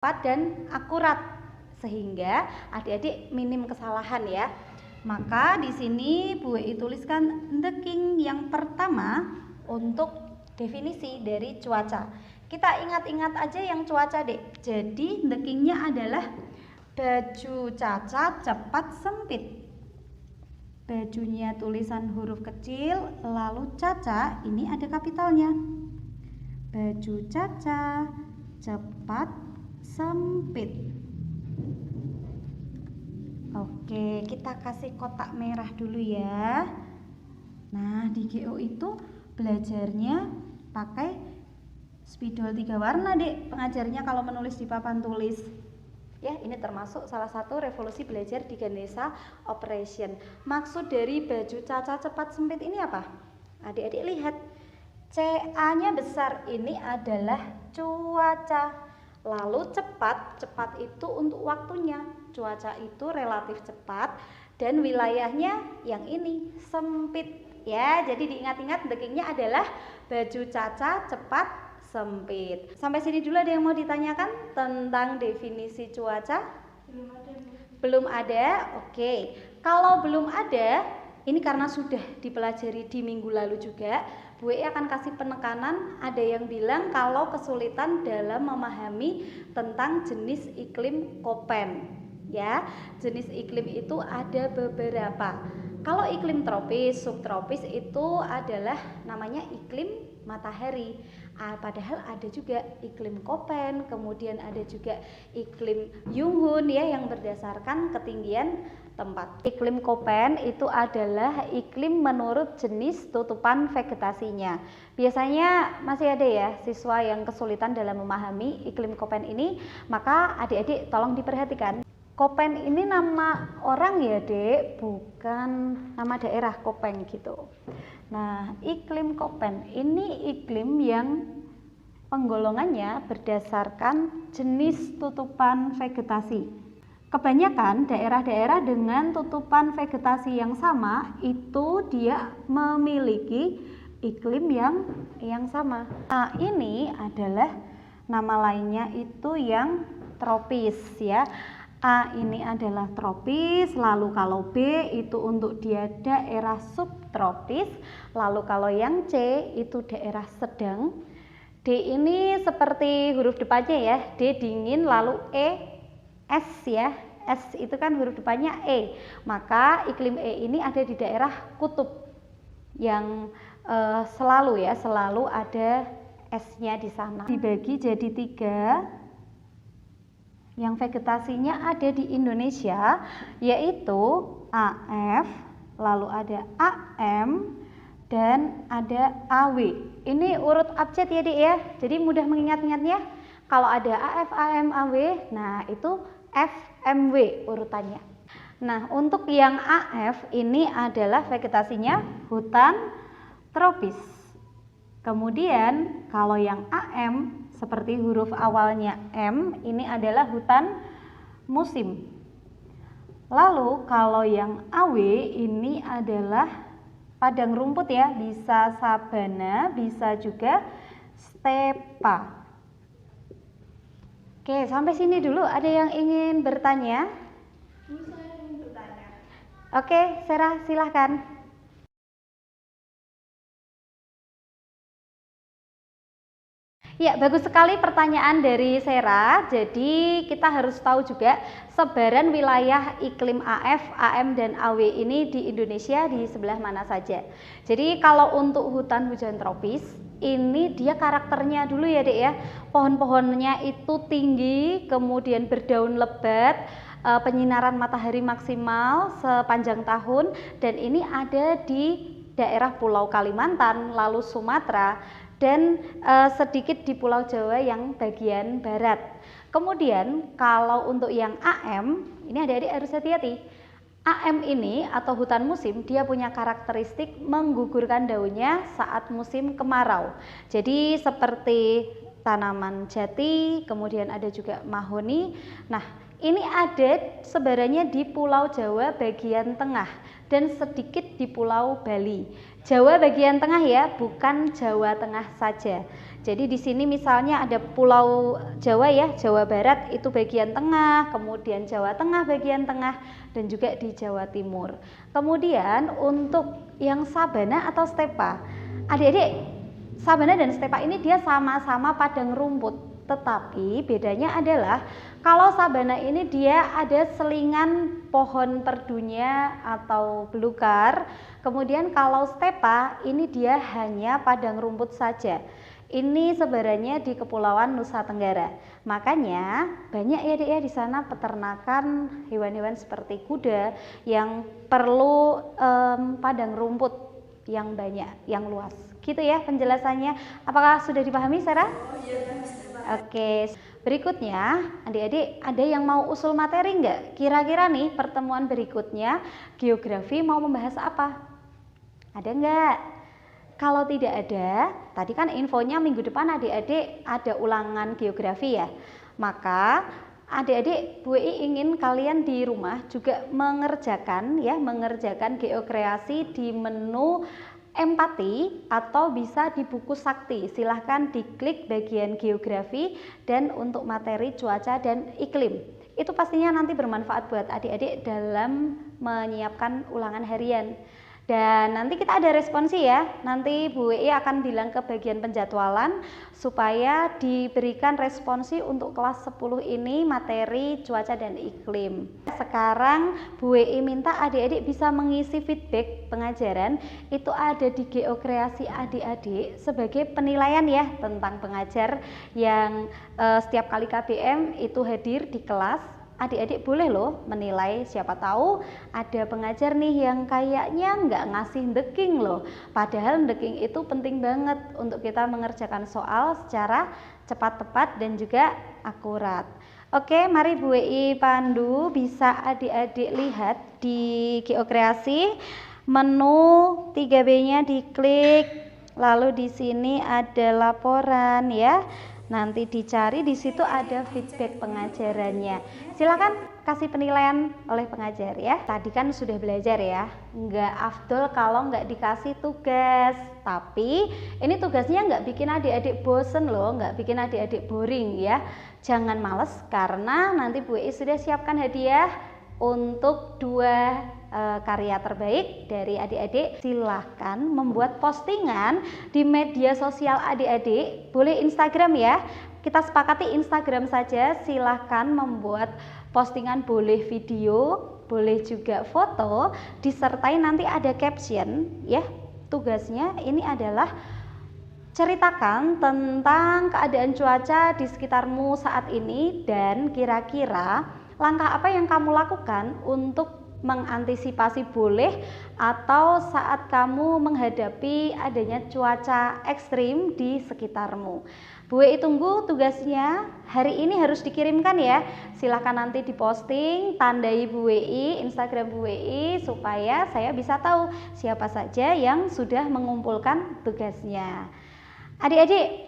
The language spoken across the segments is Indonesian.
tepat dan akurat sehingga adik-adik minim kesalahan ya. Maka di sini Bu Wei tuliskan the king yang pertama untuk definisi dari cuaca. Kita ingat-ingat aja yang cuaca, Dek. Jadi the king-nya adalah baju Caca cepat sempit. Bajunya tulisan huruf kecil, lalu Caca ini ada kapitalnya. Baju Caca cepat sempit. Oke, kita kasih kotak merah dulu ya. Nah, di GO itu belajarnya pakai spidol 3 warna, Dek. Pengajarnya kalau menulis di papan tulis. Ya, ini termasuk salah satu revolusi belajar di Ganesha Operation. Maksud dari baju Caca cepat sempit ini apa? Adik-adik lihat. CA-nya besar, ini adalah cuaca. Lalu cepat itu untuk waktunya. Cuaca itu relatif cepat dan wilayahnya yang ini sempit ya. Jadi diingat-ingat the king-nya adalah baju Caca cepat sempit. Sampai sini dulu ada yang mau ditanyakan tentang definisi cuaca? Belum ada. Oke. Kalau belum ada, ini karena sudah dipelajari di minggu lalu juga, Bu Wei akan kasih penekanan. Ada yang bilang kalau kesulitan dalam memahami tentang jenis iklim Köppen. Ya, jenis iklim itu ada beberapa. Kalau iklim tropis, subtropis itu adalah namanya iklim matahari. Padahal ada juga iklim Köppen, kemudian ada juga iklim Yongbun ya yang berdasarkan ketinggian tempat. Iklim Köppen itu adalah iklim menurut jenis tutupan vegetasinya. Biasanya masih ada ya siswa yang kesulitan dalam memahami iklim Köppen ini, maka adik-adik tolong diperhatikan. Köppen ini nama orang ya, Dek, bukan nama daerah Köppen gitu. Nah, iklim Köppen ini iklim yang penggolongannya berdasarkan jenis tutupan vegetasi. Kebanyakan daerah-daerah dengan tutupan vegetasi yang sama itu dia memiliki iklim yang sama. Nah, ini adalah nama lainnya itu yang tropis ya. A ini adalah tropis, lalu kalau B itu untuk dia daerah subtropis, lalu kalau yang C itu daerah sedang. D ini seperti huruf depannya ya, D dingin, lalu E S ya, S itu kan huruf depannya E, maka iklim E ini ada di daerah kutub yang selalu ada S-nya di sana. Dibagi jadi 3 yang vegetasinya ada di Indonesia, yaitu AF, lalu ada AM, dan ada AW. Ini urut abjad ya, Dik ya, jadi mudah mengingat-ingatnya. Kalau ada AF, AM, AW, nah itu FMW urutannya. Nah, untuk yang AF ini adalah vegetasinya hutan tropis. Kemudian kalau yang AM seperti huruf awalnya M ini adalah hutan musim. Lalu kalau yang AW ini adalah padang rumput ya, bisa sabana, bisa juga stepa. Oke, sampai sini dulu. Ada yang ingin bertanya? Saya ingin bertanya. Oke, Sarah silahkan. Ya, bagus sekali pertanyaan dari Sarah. Jadi kita harus tahu juga sebaran wilayah iklim AF, AM, dan AW ini di Indonesia di sebelah mana saja. Jadi kalau untuk hutan hujan tropis, ini dia karakternya dulu ya, Dek ya. Pohon-pohonnya itu tinggi, kemudian berdaun lebat, penyinaran matahari maksimal sepanjang tahun, dan ini ada di daerah Pulau Kalimantan, lalu Sumatera, dan sedikit di Pulau Jawa yang bagian barat. Kemudian kalau untuk yang AM, ini adik-adik harus hati-hati. AM ini atau hutan musim dia punya karakteristik menggugurkan daunnya saat musim kemarau. Jadi seperti tanaman jati, kemudian ada juga mahoni. Nah, ini ada sebarannya di Pulau Jawa bagian tengah dan sedikit di Pulau Bali. Jawa bagian tengah ya, bukan Jawa Tengah saja. Jadi di sini misalnya ada Pulau Jawa ya, Jawa Barat itu bagian tengah, kemudian Jawa Tengah bagian tengah, dan juga di Jawa Timur. Kemudian untuk yang sabana atau stepa, adik-adik, sabana dan stepa ini dia sama-sama padang rumput, tetapi bedanya adalah kalau sabana ini dia ada selingan pohon perdunya atau belukar, kemudian kalau stepa ini dia hanya padang rumput saja. Ini sebarannya di Kepulauan Nusa Tenggara. Makanya banyak ya Dek ya di sana peternakan hewan-hewan seperti kuda yang perlu padang rumput yang banyak, yang luas. Gitu ya penjelasannya. Apakah sudah dipahami Sarah? Oh iya, Oke. Berikutnya, adik-adik ada yang mau usul materi enggak? Kira-kira nih pertemuan berikutnya geografi mau membahas apa? Ada enggak? Kalau tidak ada, tadi kan infonya minggu depan adik-adik ada ulangan geografi ya. Maka adik-adik Bu I ingin kalian di rumah juga mengerjakan geokreasi di menu empati atau bisa di buku sakti. Silahkan diklik bagian geografi dan untuk materi cuaca dan iklim. Itu pastinya nanti bermanfaat buat adik-adik dalam menyiapkan ulangan harian. Dan nanti kita ada responsi ya, nanti Bu WI akan bilang ke bagian penjadwalan supaya diberikan responsi untuk kelas 10 ini materi cuaca dan iklim. Sekarang Bu WI minta adik-adik bisa mengisi feedback pengajaran, itu ada di geokreasi adik-adik sebagai penilaian ya tentang pengajar yang setiap kali KBM itu hadir di kelas. Adik-adik boleh loh menilai, siapa tahu ada pengajar nih yang kayaknya nggak ngasih ndeking loh. Padahal ndeking itu penting banget untuk kita mengerjakan soal secara cepat, tepat, dan juga akurat. Oke, mari Bu WI pandu, bisa adik-adik lihat di geokreasi menu 3B-nya diklik, lalu di sini ada laporan ya. Nanti dicari, di situ ada feedback pengajarannya. Silakan kasih penilaian oleh pengajar ya. Tadi kan sudah belajar ya, nggak afdol kalau nggak dikasih tugas. Tapi ini tugasnya nggak bikin adik-adik bosen loh, nggak bikin adik-adik boring ya. Jangan males karena nanti Bu I sudah siapkan hadiah untuk 2 karya terbaik dari adik-adik. Silahkan membuat postingan di media sosial adik-adik, boleh Instagram ya, kita sepakati Instagram saja. Silahkan membuat postingan, boleh video, boleh juga foto, disertai nanti ada caption ya. Tugasnya ini adalah ceritakan tentang keadaan cuaca di sekitarmu saat ini dan kira-kira langkah apa yang kamu lakukan untuk mengantisipasi boleh atau saat kamu menghadapi adanya cuaca ekstrim di sekitarmu. Bu WI tunggu tugasnya, hari ini harus dikirimkan ya. Silahkan nanti diposting, tandai Bu WI, Instagram Bu WI supaya saya bisa tahu siapa saja yang sudah mengumpulkan tugasnya. Adik-adik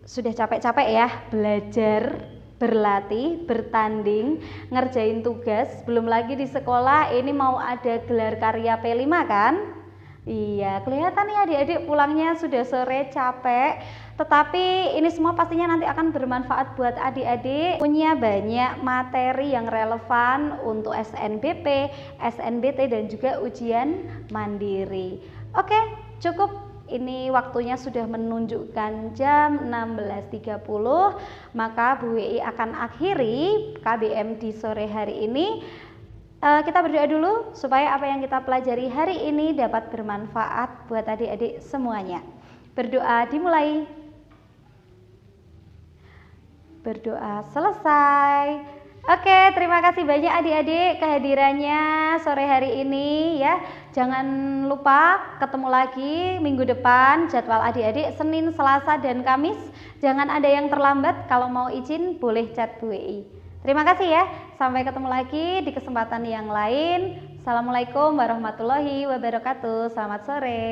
sudah capek-capek ya belajar, berlatih, bertanding, ngerjain tugas, belum lagi di sekolah ini mau ada gelar karya P5 kan? Iya, kelihatan nih adik-adik pulangnya sudah sore capek, tetapi ini semua pastinya nanti akan bermanfaat buat adik-adik, punya banyak materi yang relevan untuk SNBP, SNBT, dan juga ujian mandiri. Oke, cukup. Ini waktunya sudah menunjukkan jam 16.30, maka Bu WI akan akhiri KBM di sore hari ini. Kita berdoa dulu supaya apa yang kita pelajari hari ini dapat bermanfaat buat adik-adik semuanya. Berdoa dimulai. Berdoa selesai. Oke, terima kasih banyak adik-adik kehadirannya sore hari ini ya. Jangan lupa ketemu lagi minggu depan, jadwal adik-adik Senin, Selasa, dan Kamis. Jangan ada yang terlambat, kalau mau izin boleh chat Bu WI. Terima kasih ya, sampai ketemu lagi di kesempatan yang lain. Assalamualaikum warahmatullahi wabarakatuh, selamat sore.